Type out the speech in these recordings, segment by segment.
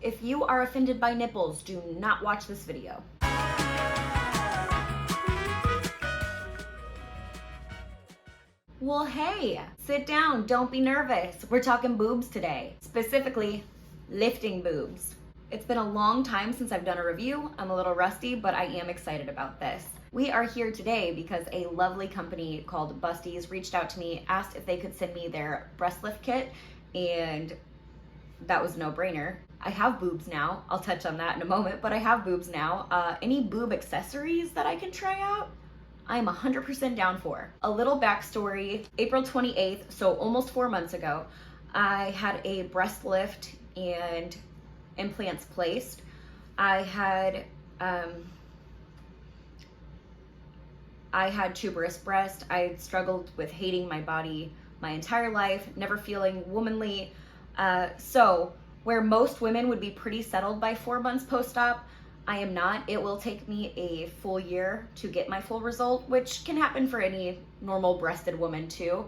If you are offended by nipples, do not watch this video. Well, hey, sit down, don't be nervous. We're talking boobs today, specifically lifting boobs. It's been a long time since I've done a review. I'm a little rusty, but I am excited about this. We are here today because a lovely company called Busties reached out to me, asked if they could send me their breast lift kit, and that was a no-brainer. I have boobs now. I'll touch on that in a moment, but I have boobs now. Any boob accessories that I can try out, I'm 100% down for. A little backstory, April 28th, so almost 4 months ago, I had a breast lift and implants placed. I had tuberous breast. I struggled with hating my body my entire life, never feeling womanly. So where most women would be pretty settled by 4 months post-op, I am not. It will take me a full year to get my full result, which can happen for any normal breasted woman too.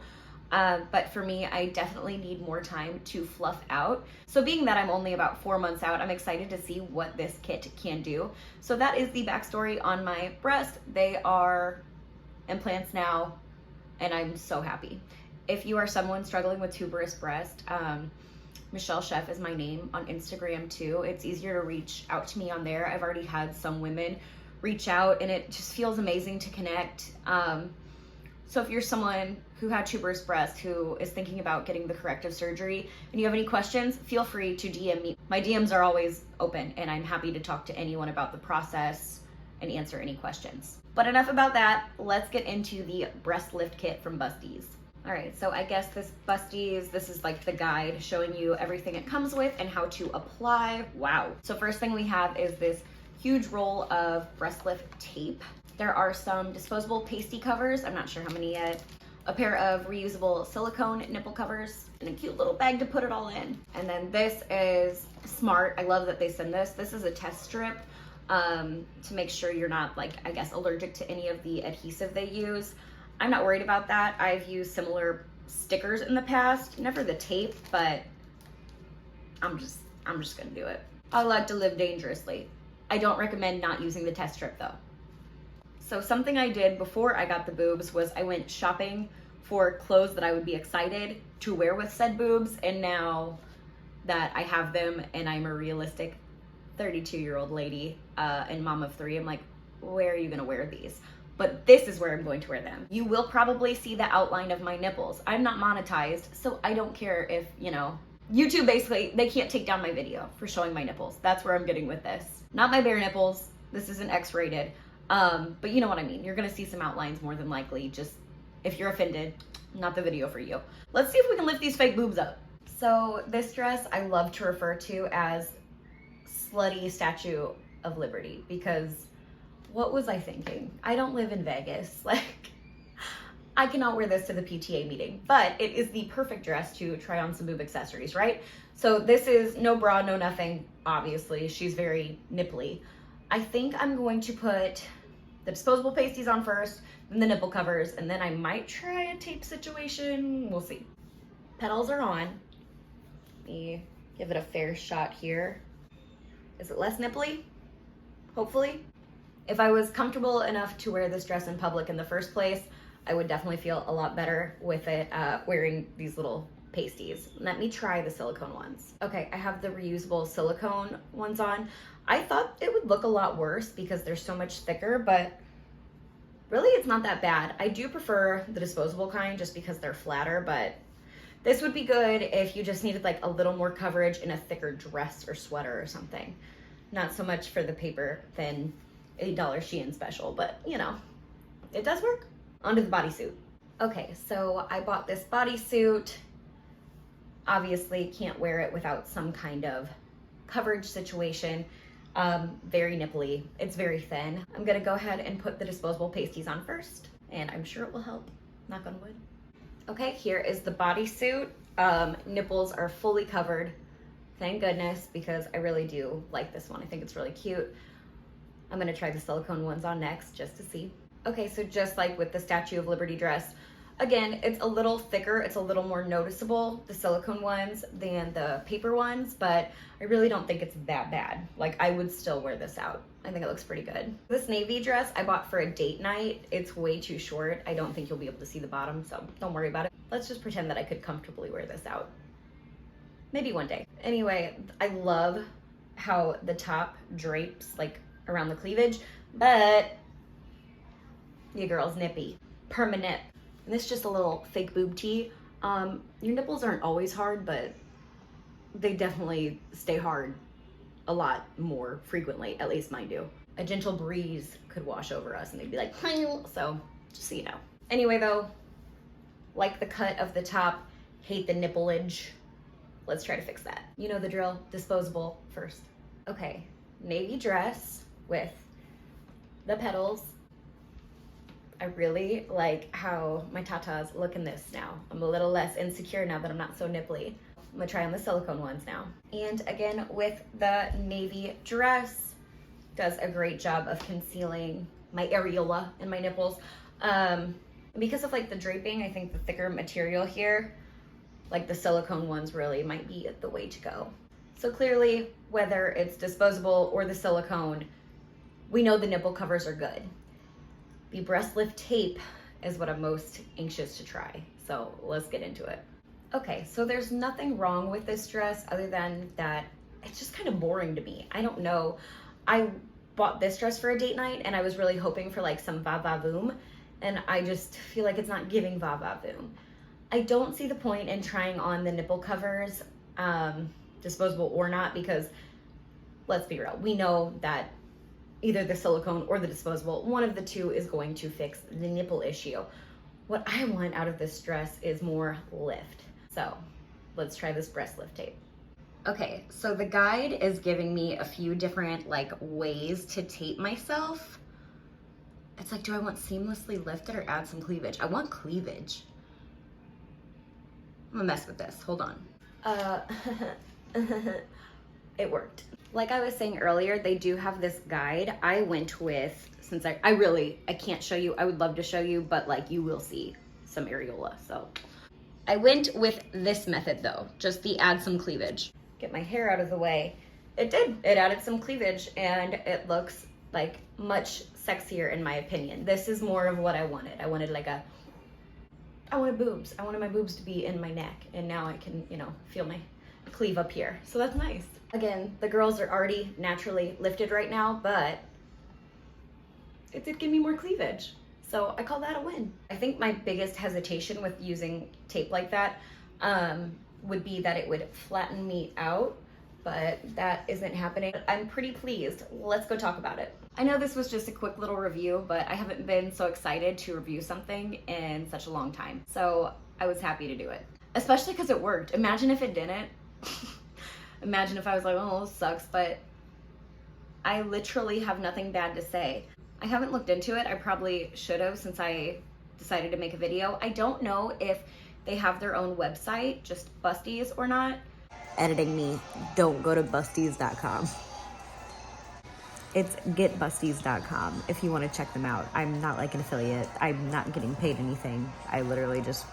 But for me, I definitely need more time to fluff out. So being that I'm only about 4 months out, I'm excited to see what this kit can do. So that is the backstory on my breast. They are implants now, and I'm so happy. If you are someone struggling with tuberous breast, Michelle Chef is my name on Instagram too. It's easier to reach out to me on there. I've already had some women reach out, and it just feels amazing to connect. So if you're someone who had tuberous breast, who is thinking about getting the corrective surgery, and you have any questions, feel free to DM me. My DMs are always open, and I'm happy to talk to anyone about the process and answer any questions. But enough about that. Let's get into the breast lift kit from Busties. All right, so I guess this Busties, this is like the guide showing you everything it comes with and how to apply. Wow. So first thing we have is this huge roll of breast lift tape. There are some disposable pasty covers, I'm not sure how many yet, a pair of reusable silicone nipple covers, and a cute little bag to put it all in. And then this is smart. I love that they send this. This is a test strip to make sure you're not, like, I guess, allergic to any of the adhesive they use. I'm not worried about that. I've used similar stickers in the past, never the tape, but I'm just gonna do it. I like to live dangerously. I don't recommend not using the test strip though. So something I did before I got the boobs was I went shopping for clothes that I would be excited to wear with said boobs, and now that I have them and I'm a realistic 32-year-old lady and mom of 3, I'm like, where are you gonna wear these? But this is where I'm going to wear them. You will probably see the outline of my nipples. I'm not monetized, so I don't care if, you know, YouTube basically, they can't take down my video for showing my nipples. That's where I'm getting with this. Not my bare nipples. This isn't X-rated. But you know what I mean. You're gonna see some outlines more than likely. Just, if you're offended, not the video for you. Let's see if we can lift these fake boobs up. So this dress I love to refer to as Slutty Statue of Liberty, because what was I thinking? I don't live in Vegas. Like, I cannot wear this to the PTA meeting, but it is the perfect dress to try on some boob accessories, right? So this is no bra, no nothing, obviously. She's very nipply. I think I'm going to put the disposable pasties on first, then the nipple covers, and then I might try a tape situation. We'll see. Petals are on. Let me give it a fair shot here. Is it less nipply? Hopefully. If I was comfortable enough to wear this dress in public in the first place, I would definitely feel a lot better with it wearing these little pasties. Let me try the silicone ones. Okay, I have the reusable silicone ones on. I thought it would look a lot worse because they're so much thicker, but really it's not that bad. I do prefer the disposable kind just because they're flatter, but this would be good if you just needed like a little more coverage in a thicker dress or sweater or something. Not so much for the paper thin $8 Shein special, but you know, it does work. Onto the bodysuit. Okay, so I bought this bodysuit. Obviously can't wear it without some kind of coverage situation. Very nipply, it's very thin. I'm gonna go ahead and put the disposable pasties on first, and I'm sure it will help, knock on wood. Okay, here is the bodysuit. Nipples are fully covered, thank goodness, because I really do like this one. I think it's really cute. I'm gonna try the silicone ones on next just to see. Okay, so just like with the Statue of Liberty dress, Again, it's a little thicker, it's a little more noticeable, the silicone ones, than the paper ones, but I really don't think it's that bad. Like, I would still wear this out. I think it looks pretty good. This navy dress I bought for a date night. It's way too short. I don't think you'll be able to see the bottom, so don't worry about it. Let's just pretend that I could comfortably wear this out. Maybe one day. Anyway, I love how the top drapes like around the cleavage, but your girl's nippy. Permanent. And this is just a little fake boob tee. Your nipples aren't always hard, but they definitely stay hard a lot more frequently, at least mine do. A gentle breeze could wash over us and they'd be like, so just so you know. Anyway though, like the cut of the top, hate the nipplage. Let's try to fix that. You know the drill, disposable first. Okay, navy dress with the petals. I really like how my tatas look in this now. I'm a little less insecure now that I'm not so nipply. I'm gonna try on the silicone ones now. And again, with the navy dress, does a great job of concealing my areola and my nipples. Because of like the draping, I think the thicker material here, like the silicone ones really might be the way to go. So clearly, whether it's disposable or the silicone, we know the nipple covers are good. The breast lift tape is what I'm most anxious to try. So let's get into it. Okay, so there's nothing wrong with this dress other than that it's just kind of boring to me. I don't know. I bought this dress for a date night and I was really hoping for like some va-va-voom, and I just feel like it's not giving va-va-voom. I don't see the point in trying on the nipple covers, disposable or not, because let's be real, we know that either the silicone or the disposable, one of the two is going to fix the nipple issue. What I want out of this dress is more lift. So let's try this breast lift tape. Okay, so the guide is giving me a few different like ways to tape myself. It's like, do I want seamlessly lifted or add some cleavage? I want cleavage. I'm gonna mess with this, hold on. It worked. Like I was saying earlier, they do have this guide. I went with, since I can't show you, I would love to show you, but like you will see some areola, so. I went with this method though, just the add some cleavage. Get my hair out of the way. It did, it added some cleavage and it looks like much sexier in my opinion. This is more of what I wanted. I wanted boobs. I wanted my boobs to be in my neck, and now I can, you know, feel my cleave up here. So that's nice. Again, the girls are already naturally lifted right now, but it did give me more cleavage. So I call that a win. I think my biggest hesitation with using tape like that would be that it would flatten me out, but that isn't happening. I'm pretty pleased. Let's go talk about it. I know this was just a quick little review, but I haven't been so excited to review something in such a long time. So I was happy to do it, especially because it worked. Imagine if it didn't. Imagine if I was like, oh, this sucks, but I literally have nothing bad to say. I haven't looked into it. I probably should have since I decided to make a video. I don't know if they have their own website, just Busties or not. Editing me, don't go to busties.com. It's getbusties.com if you want to check them out. I'm not like an affiliate. I'm not getting paid anything. I literally just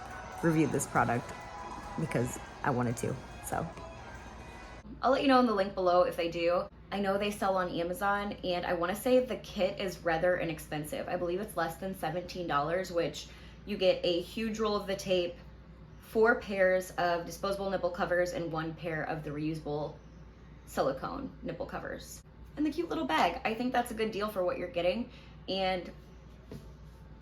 reviewed this product because I wanted to, so. I'll let you know in the link below if they do. I know they sell on Amazon, and I want to say the kit is rather inexpensive. I believe it's less than $17, which you get a huge roll of the tape, 4 pairs of disposable nipple covers, and 1 pair of the reusable silicone nipple covers. And the cute little bag. I think that's a good deal for what you're getting, and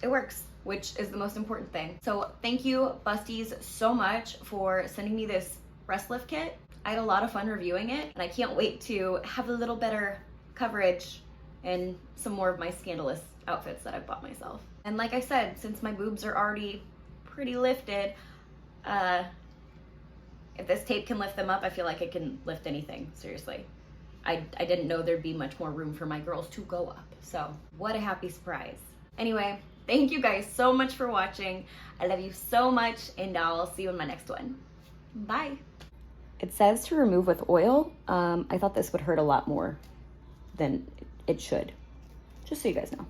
it works, which is the most important thing. So thank you, Busties, so much for sending me this breast lift kit. I had a lot of fun reviewing it, and I can't wait to have a little better coverage and some more of my scandalous outfits that I've bought myself. And like I said, since my boobs are already pretty lifted, if this tape can lift them up, I feel like it can lift anything, seriously. I didn't know there'd be much more room for my girls to go up, so what a happy surprise. Anyway, thank you guys so much for watching. I love you so much, and I'll see you in my next one. Bye. It says to remove with oil. I thought this would hurt a lot more than it should. Just so you guys know.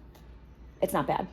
It's not bad.